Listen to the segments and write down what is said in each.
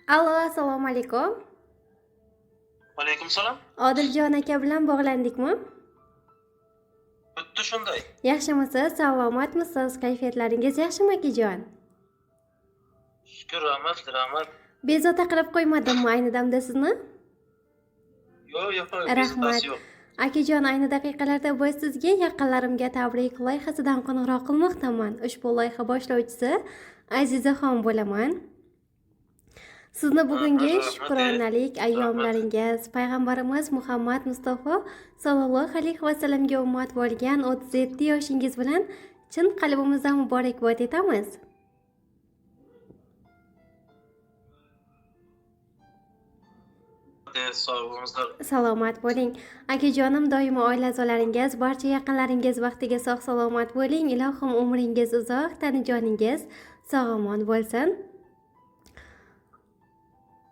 Allo, assalomu alaykum. Alaykum salom. Odiljon aka bilan bog'landikmi? Xuddi shunday. Yaxshimisiz? Salomatmisiz? Kayfiyatlaringiz yaxshimi akajon? Shukr, rahmat. Bezovta qilib qo'ymadimmi ayni damda sizni? Yo'q, Rahmat. yo'q. Akajon, ayni daqiqalarda biz sizga yaqinlarimga tabrik loyihasidan qo'ng'iroq qilmoqdaman. Ushbu loyiha boshlovchisi Azizaxon bo'laman. Sizni bugungi shukronalik ayyomlaringiz payg'ambarimiz Muhammad Mustafa sallallohu alayhi vasallamga ummat bo'lgan 37 yoshingiz bilan chin qalbimizdan muborakbod etamiz. Sog'lig'ingizlar. Salomat bo'ling. Akajonim, doimo oila a'zolaringiz, barcha yaqinlaringiz vaqtiga sog' salomat bo'ling. Ilohim umringiz uzoq, tanijoningiz sog'-omon bo'lsin.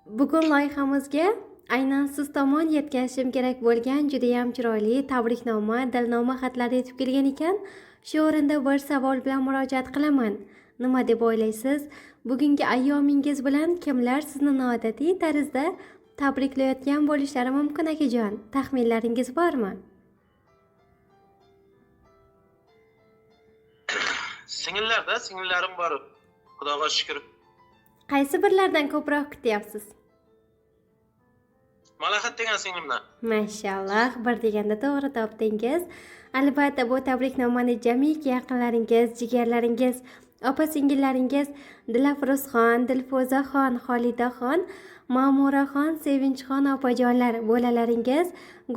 Bugun loyihamizga aynan siz tomon yetkazishim kerak bo'lgan juda ham chiroyli tabriknoma, dilnoma xatlar yetib kelgan ekan. Shu o'rinda bir savol bilan murojaat qilaman. Nima deb o'ylaysiz? Bugungi ayyomingiz bilan kimlar sizni noodatiy tarzda tabriklayotgan bo'lishlari mumkin akajon? Taxminlaringiz bormi? Singillarim bor. Xudoga shukr. Qaysi birlardan ko'proq kutyapsiz? Malahat degan singlimdan. Mashalloh, bir deganda to'g'ri topdingiz. Albatta bu tabriknomani jamiki yaqinlaringiz, jigarlaringiz, opa-singillaringiz Dilafruzxon, Dilfuzaxon, Xolidaxon, Ma'muraxon, Sevinchxon opajonlar, bolalaringiz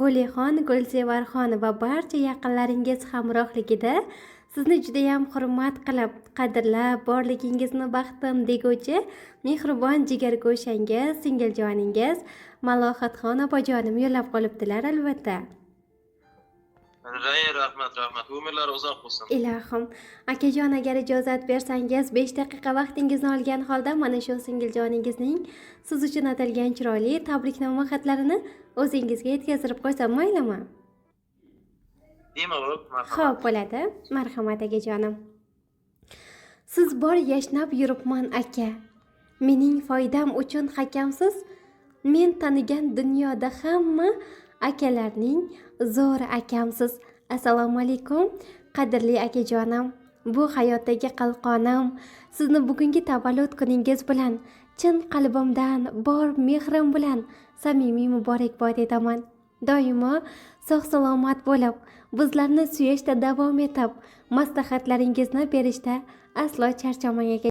Gulixon, Gulsevarxon va barcha yaqinlaringiz hamrohligida sizni juda ham hurmat qilib, qadrlab, borligingizni baxtim deguvchi mehribon jigargo'shangiz, singiljoningiz Malohatxon opajonim yo'llab qolibdilar albatta. Rahmat. Umrlari uzoq bo'lsin. Ilohim, akajon agar ijozat bersangiz 5 daqiqa vaqtingizni olgan holda mana shu singiljoningizning siz uchun atalgan chiroyli tabriknoma xatlarini o'zingizga yetkazib qo'ysam maylimi? Nima bu? Xo'p, bo'ladi. Marhamat akajonim. Siz bor yashnab yuribman aka. Mening foydam uchun hakamsiz. Men tanigan dunyoda hamma akalarning zo'r akamsiz. Assalomu alaykum, qadrli akajonim. Bu hayotdagi qalqonim. Sizni bugungi tavallud kuningiz bilan chin qalbimdan, bor mehrim bilan samimiy muborakbod etaman. Doimo sog' salomat bo'lib, bizlarni suyashda davom etib, maslahatlaringizni berishda aslo charchamang aka.